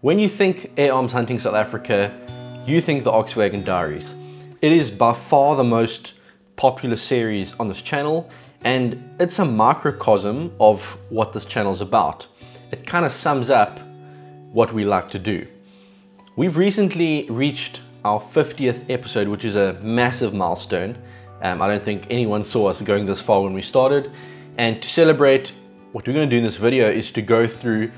When you think air arms hunting South Africa, you think the Oxwagon Diaries. It is by far the most popular series on this channel, and it's a microcosm of what this channel is about. It kind of sums up what we like to do. We've recently reached our 50th episode, which is a massive milestone. I don't think anyone saw us going this far when we started. And to celebrate, what we're going to do in this video is to go through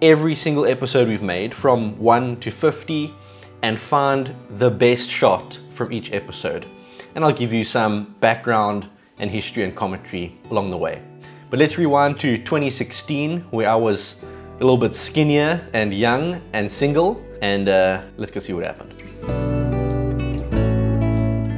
every single episode we've made from 1 to 50 and find the best shot from each episode. And I'll give you some background and history and commentary along the way. But let's rewind to 2016, where I was a little bit skinnier and young and single, and let's go see what happened.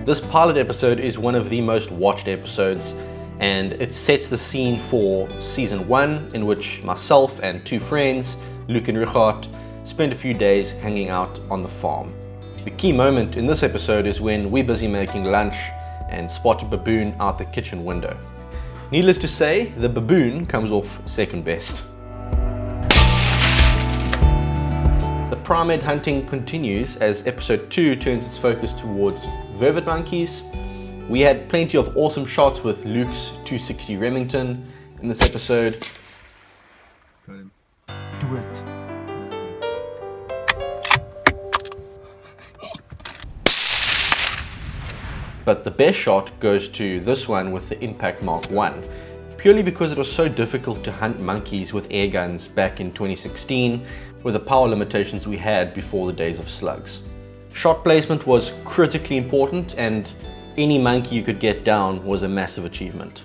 This pilot episode is one of the most watched episodes, and it sets the scene for season 1, in which myself and 2 friends, Luke and Richard, spent a few days hanging out on the farm. The key moment in this episode is when we're busy making lunch and spot a baboon out the kitchen window. Needless to say, the baboon comes off second best. The primate hunting continues as episode 2 turns its focus towards vervet monkeys. We had plenty of awesome shots with Luke's 260 Remington in this episode. Got him. Do it. But the best shot goes to this one with the Impact Mark 1, purely because it was so difficult to hunt monkeys with air guns back in 2016 with the power limitations we had before the days of slugs. Shot placement was critically important, and any monkey you could get down was a massive achievement.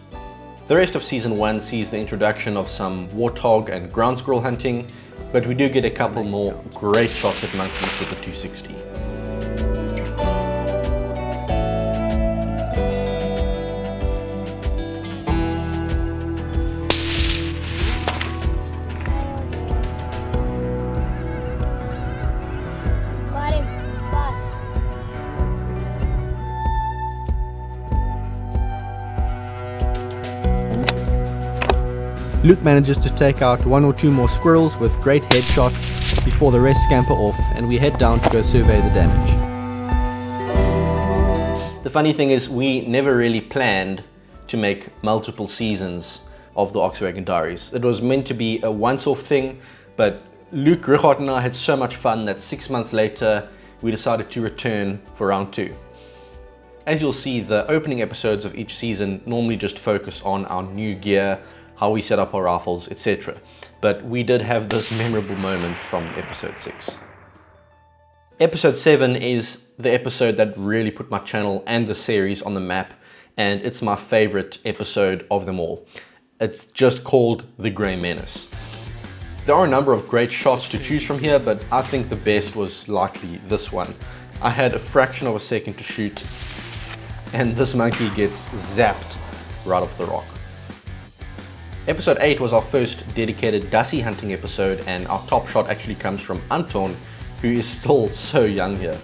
The rest of season 1 sees the introduction of some warthog and ground squirrel hunting, but we do get a couple more great shots at monkeys with the 260. Luke manages to take out 1 or 2 more squirrels with great headshots before the rest scamper off, and we head down to go survey the damage. The funny thing is, we never really planned to make multiple seasons of the Oxwagon Diaries. It was meant to be a once-off thing, but Luke, Richard and I had so much fun that 6 months later we decided to return for round 2. As you'll see, the opening episodes of each season normally just focus on our new gear, how we set up our rifles, etc. But we did have this memorable moment from episode 6. Episode 7 is the episode that really put my channel and the series on the map, and it's my favorite episode of them all. It's just called The Grey Menace. There are a number of great shots to choose from here, but I think the best was likely this one. I had a fraction of a second to shoot, and this monkey gets zapped right off the rock. Episode 8 was our first dedicated Dassie hunting episode, and our top shot actually comes from Anton, who is still so young here.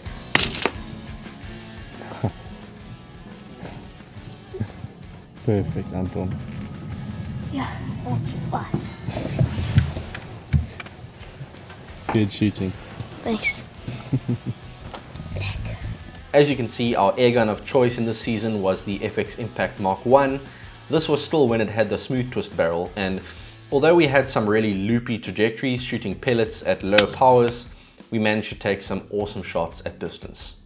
Perfect, Anton. Yeah, that's us. Good shooting. Thanks. As you can see, our airgun of choice in this season was the FX Impact Mark 1. This was still when it had the smooth twist barrel, and although we had some really loopy trajectories shooting pellets at low powers, we managed to take some awesome shots at distance.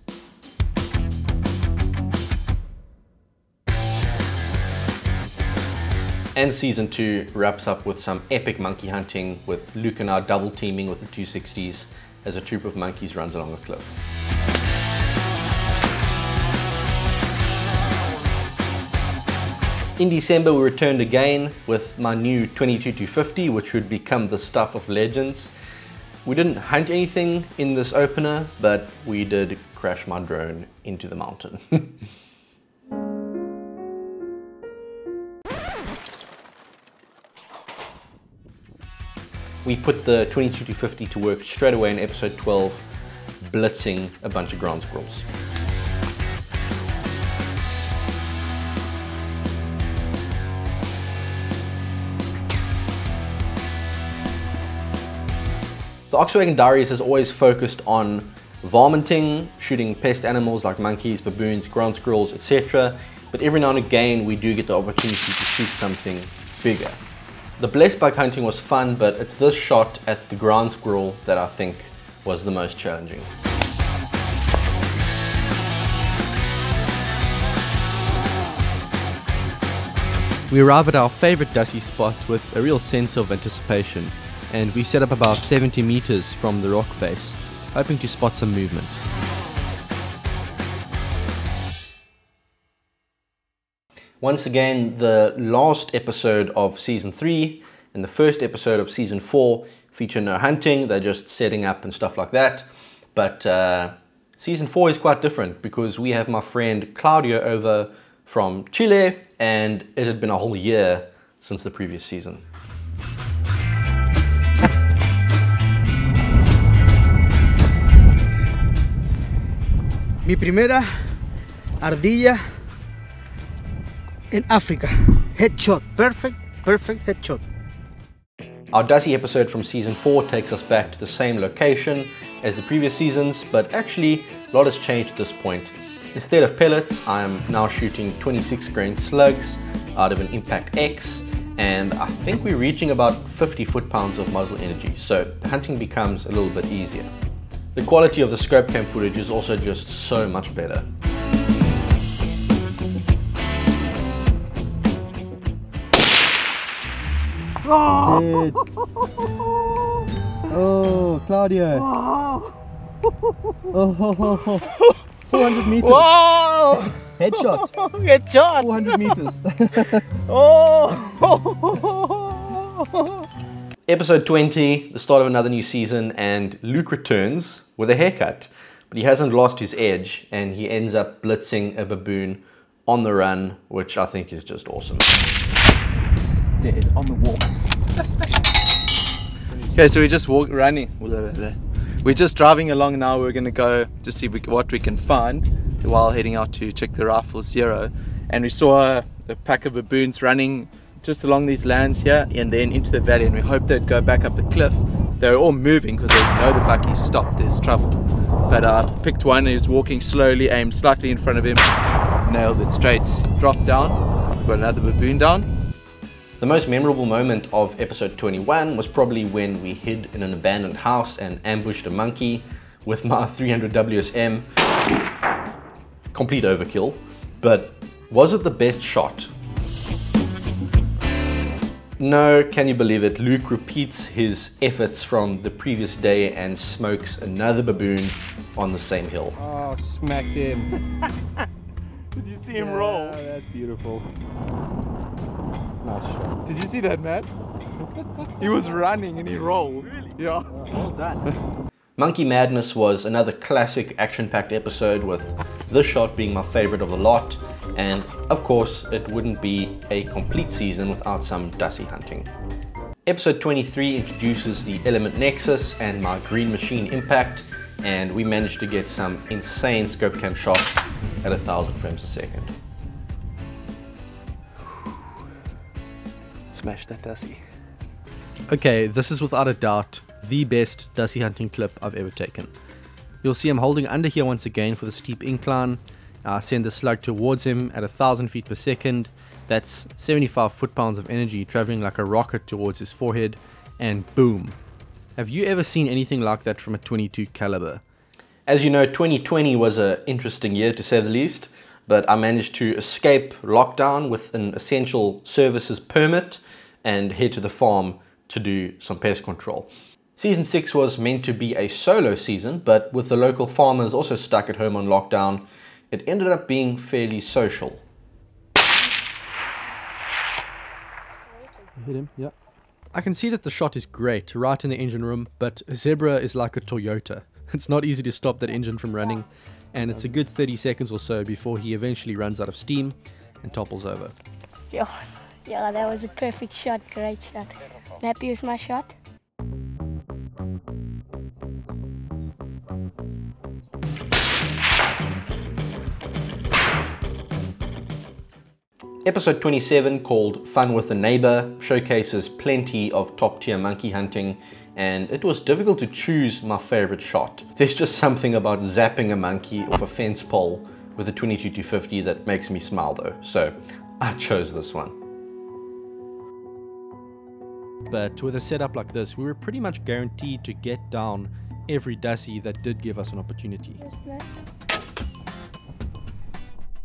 And season 2 wraps up with some epic monkey hunting, with Luke and I double teaming with the 260s as a troop of monkeys runs along a cliff. In December we returned again with my new 22-250, which would become the stuff of legends. We didn't hunt anything in this opener, but we did crash my drone into the mountain. We put the 22-250 to work straight away in episode 12, blitzing a bunch of ground squirrels. The Oxwagon Diaries has always focused on varminting, shooting pest animals like monkeys, baboons, ground squirrels, etc. But every now and again we do get the opportunity to shoot something bigger. The blessed bug hunting was fun, but it's this shot at the ground squirrel that I think was the most challenging. We arrive at our favorite dusty spot with a real sense of anticipation, and we set up about 70 meters from the rock face, hoping to spot some movement. Once again, the last episode of season 3 and the first episode of season 4 feature no hunting, they're just setting up and stuff like that. But season 4 is quite different because we have my friend Claudio over from Chile, and it had been a whole year since the previous season. Mi primera ardilla en Africa. Headshot. Perfect headshot. Our Dusty episode from season 4 takes us back to the same location as the previous seasons, but actually a lot has changed at this point. Instead of pellets, I am now shooting 26 grain slugs out of an Impact X, and I think we're reaching about 50 foot-pounds of muzzle energy, so the hunting becomes a little bit easier. The quality of the scope cam footage is also just so much better. Dead. Oh, Claudio. Oh, 400 meters. Whoa! Headshot. Headshot! 400 meters. Oh! Episode 20, the start of another new season, and Luke returns with a haircut, but he hasn't lost his edge, and he ends up blitzing a baboon on the run, which I think is just awesome. Dead on the wall. Okay, so we're just running. We're just driving along now. We're going to go to see what we can find while heading out to check the rifle zero. And we saw a pack of baboons running just along these lands here and then into the valley, and we hoped they'd go back up the cliff. They were all moving because they know the bucky stopped, there's trouble. But I picked one who's walking slowly, aimed slightly in front of him, nailed it straight, dropped down, got another baboon down. The most memorable moment of episode 21 was probably when we hid in an abandoned house and ambushed a monkey with my 300 WSM. Complete overkill, but was it the best shot? No, can you believe it? Luke repeats his efforts from the previous day and smokes another baboon on the same hill. Oh, smacked him. Did you see him roll? That's beautiful. Nice shot. Did you see that, Matt? He was running and he rolled. Really? Yeah. Well done. Monkey Madness was another classic action-packed episode, with this shot being my favorite of the lot, and of course it wouldn't be a complete season without some Dusty hunting. Episode 23 introduces the Element Nexus and my Green Machine Impact, and we managed to get some insane scope cam shots at 1000 frames a second. Smash that Dusty. Okay, this is without a doubt the best Dusty hunting clip I've ever taken. You'll see him holding under here once again for the steep incline. I send the slug towards him at 1000 feet per second. That's 75 foot-pounds of energy traveling like a rocket towards his forehead, and boom. Have you ever seen anything like that from a 22 caliber? As you know, 2020 was an interesting year to say the least, but I managed to escape lockdown with an essential services permit and head to the farm to do some pest control. Season 6 was meant to be a solo season, but with the local farmers also stuck at home on lockdown, it ended up being fairly social. Hit him, yeah. I can see that the shot is great right in the engine room, but a Zebra is like a Toyota. It's not easy to stop that engine from running, and it's a good 30 seconds or so before he eventually runs out of steam and topples over. Yeah, that was a perfect shot. Great shot. I'm happy with my shot. Episode 27, called Fun with a Neighbor, showcases plenty of top-tier monkey hunting and it was difficult to choose my favorite shot. There's just something about zapping a monkey off a fence pole with a 22-50 that makes me smile though, so I chose this one. But with a setup like this, we were pretty much guaranteed to get down every Dussie that did give us an opportunity.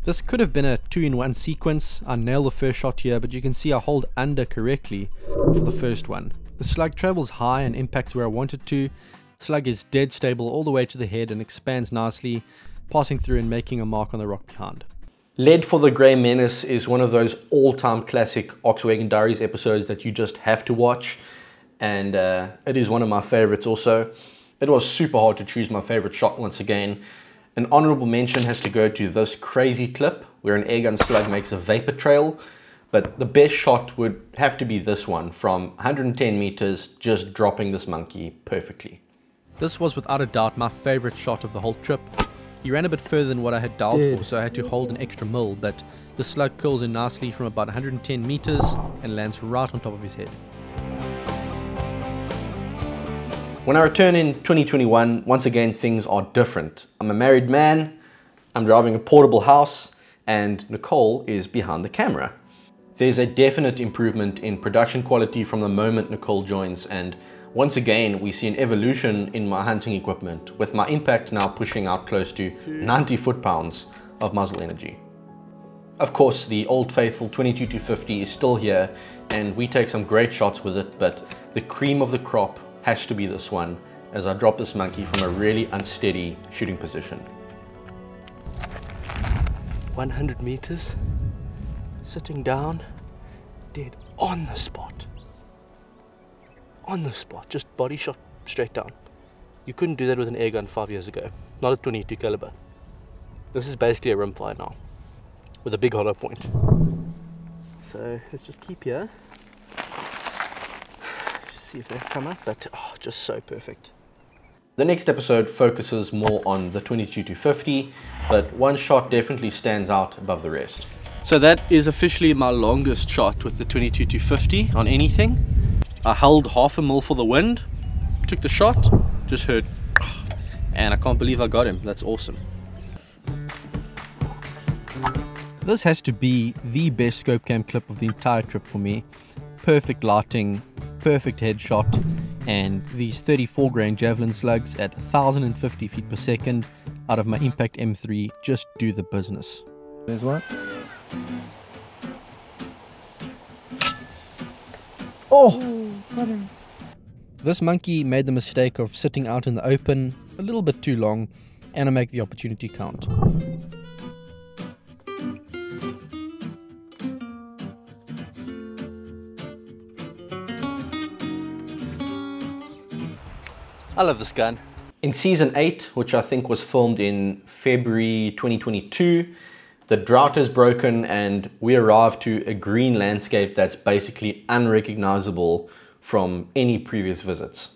This could have been a 2-in-1 sequence. I nailed the first shot here, but you can see I hold under correctly for the first one. The slug travels high and impacts where I want it to. The slug is dead stable all the way to the head and expands nicely, passing through and making a mark on the rock behind. Lead for the Grey Menace is one of those all-time classic Oxwagon Diaries episodes that you just have to watch, and it is one of my favorites also. It was super hard to choose my favorite shot once again. An honorable mention has to go to this crazy clip where an airgun slug makes a vapor trail, but the best shot would have to be this one from 110 meters, just dropping this monkey perfectly. This was without a doubt my favorite shot of the whole trip. He ran a bit further than what I had dialed for, so I had to hold an extra mil, but the slug curls in nicely from about 110 meters and lands right on top of his head. When I return in 2021, once again things are different. I'm a married man, I'm driving a portable house, and Nicole is behind the camera. There's a definite improvement in production quality from the moment Nicole joins, and once again we see an evolution in my hunting equipment, with my impact now pushing out close to 90 foot-pounds of muzzle energy. Of course, the old faithful 22-50 is still here, and we take some great shots with it, but the cream of the crop has to be this one, as I drop this monkey from a really unsteady shooting position. 100 meters, sitting down, dead on the spot. On the spot, just body shot straight down. You couldn't do that with an airgun 5 years ago, not a 22 caliber. This is basically a rimfire now, with a big hollow point. So let's just keep here. See if they come up, but oh, just so perfect. The next episode focuses more on the 22-50, but one shot definitely stands out above the rest. So that is officially my longest shot with the 22-50 on anything. I held half a mil for the wind, took the shot, just heard, and I can't believe I got him. That's awesome. This has to be the best scope cam clip of the entire trip for me. Perfect lighting, perfect headshot, and these 34 grain javelin slugs at 1050 feet per second out of my Impact M3 just do the business. There's one. Oh! This monkey made the mistake of sitting out in the open a little bit too long, and I make the opportunity count. I love this gun. In season 8, which I think was filmed in February 2022, the drought is broken and we arrive to a green landscape that's basically unrecognizable from any previous visits.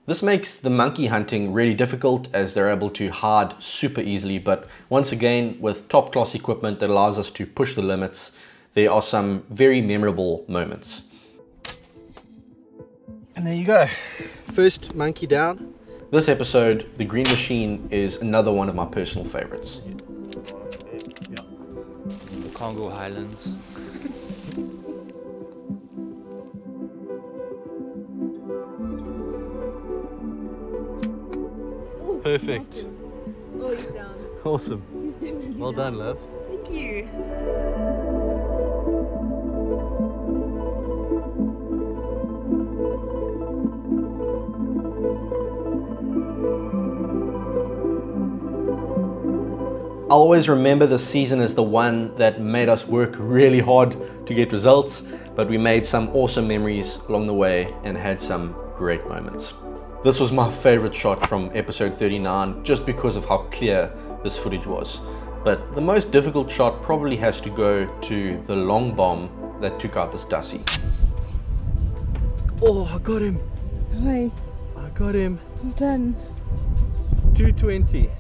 This makes the monkey hunting really difficult as they're able to hide super easily, but once again, with top class equipment that allows us to push the limits, there are some very memorable moments. And there you go. First monkey down. This episode, the Green Machine, is another one of my personal favorites. Congo Highlands. Perfect. Oh, he's down. Awesome. He's definitely Well done, love. Thank you. I'll always remember this season as the one that made us work really hard to get results, but we made some awesome memories along the way and had some great moments. This was my favorite shot from episode 39 just because of how clear this footage was. But the most difficult shot probably has to go to the long bomb that took out this Dussie. Oh, I got him. Nice. I got him. Well done. 220.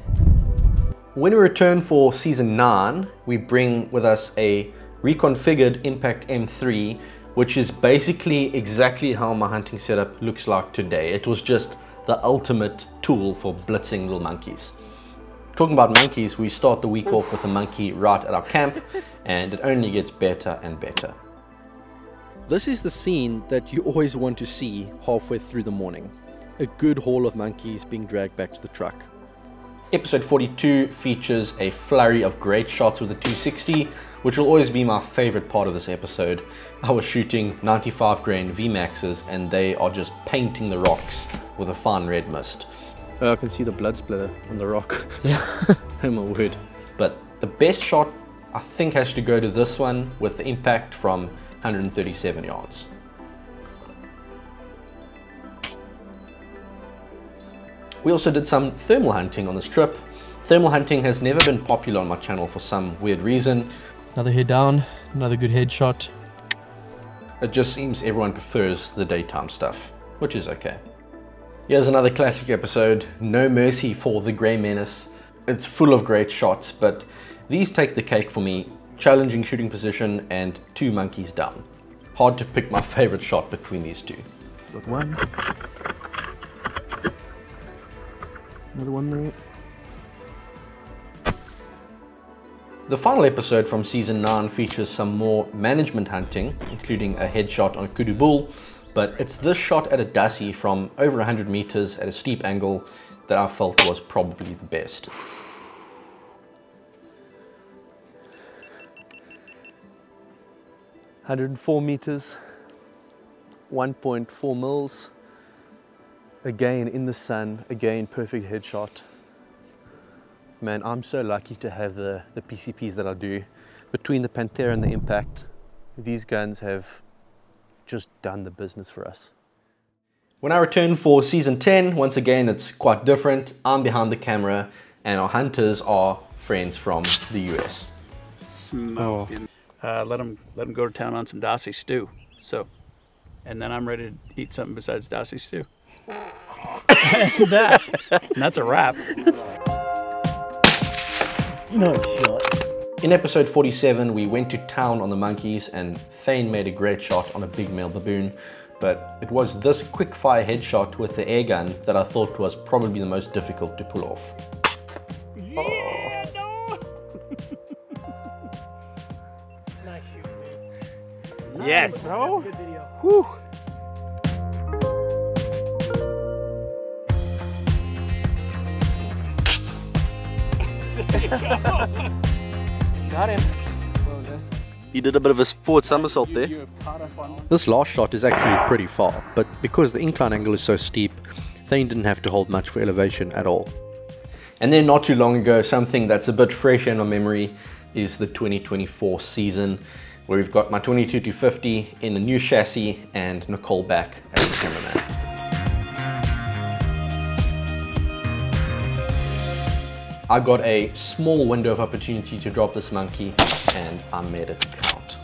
When we return for season 9, we bring with us a reconfigured Impact M3 which is basically exactly how my hunting setup looks like today. It was just the ultimate tool for blitzing little monkeys. Talking about monkeys, we start the week off with a monkey right at our camp, and it only gets better and better. This is the scene that you always want to see halfway through the morning. A good haul of monkeys being dragged back to the truck. Episode 42 features a flurry of great shots with the 260, which will always be my favorite part of this episode. I was shooting 95 grain VMAXs and they are just painting the rocks with a fine red mist. Oh, I can see the blood splatter on the rock. Oh my word. But the best shot I think has to go to this one with the impact from 137 yards. We also did some thermal hunting on this trip. Thermal hunting has never been popular on my channel for some weird reason. Another head down, another good headshot. It just seems everyone prefers the daytime stuff, which is okay. Here's another classic episode, No Mercy for the Grey Menace. It's full of great shots, but these take the cake for me. Challenging shooting position and 2 monkeys down. Hard to pick my favorite shot between these two. Got one. Another one there. The final episode from season 9 features some more management hunting, including a headshot on a kudu bull, but it's this shot at a dassie from over 100 meters at a steep angle that I felt was probably the best. 104 meters, 1.4 mils. Again in the sun, again perfect headshot. Man, I'm so lucky to have the PCPs that I do. Between the Panthera and the Impact, these guns have just done the business for us. When I return for season 10, once again it's quite different. I'm behind the camera and our hunters are friends from the US. Smoking. Let them go to town on some Dasi stew. So, and then I'm ready to eat something besides Dasi stew. And that's a wrap. No shot. In episode 47, we went to town on the monkeys and Thane made a great shot on a big male baboon, but it was this quick fire headshot with the air gun that I thought was probably the most difficult to pull off. Yeah, no. Yes, bro. Whew. Got him. He did a bit of a forward somersault there. This last shot is actually pretty far, but because the incline angle is so steep, Thane didn't have to hold much for elevation at all. And then not too long ago, something that's a bit fresh in my memory is the 2024 season, where we've got my 22-50 in a new chassis and Nicole back as the cameraman. I got a small window of opportunity to drop this monkey and I made it count.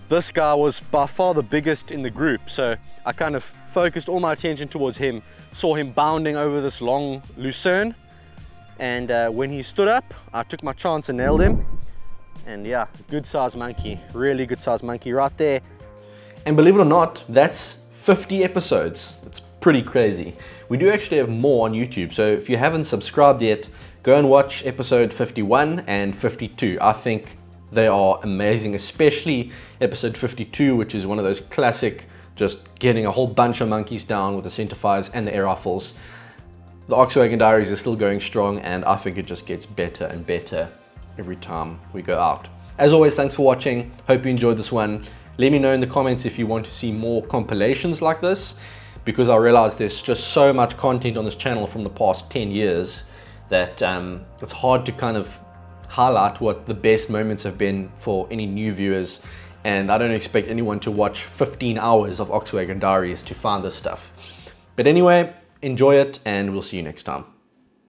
This guy was by far the biggest in the group, so I kind of focused all my attention towards him, saw him bounding over this long lucerne, and when he stood up, I took my chance and nailed him. And yeah, good size monkey, really good size monkey right there. And believe it or not, that's 50 episodes. It's pretty crazy. We do actually have more on YouTube, so if you haven't subscribed yet, go and watch episode 51 and 52. I think they are amazing, especially episode 52, which is one of those classic, just getting a whole bunch of monkeys down with the centerfires and the air rifles. The Oxwagon Diaries is still going strong, and I think it just gets better and better every time we go out. As always, thanks for watching. Hope you enjoyed this one. Let me know in the comments if you want to see more compilations like this, because I realize there's just so much content on this channel from the past 10 years that it's hard to kind of highlight what the best moments have been for any new viewers, and I don't expect anyone to watch 15 hours of Oxwagon Diaries to find this stuff. But anyway, enjoy it and we'll see you next time.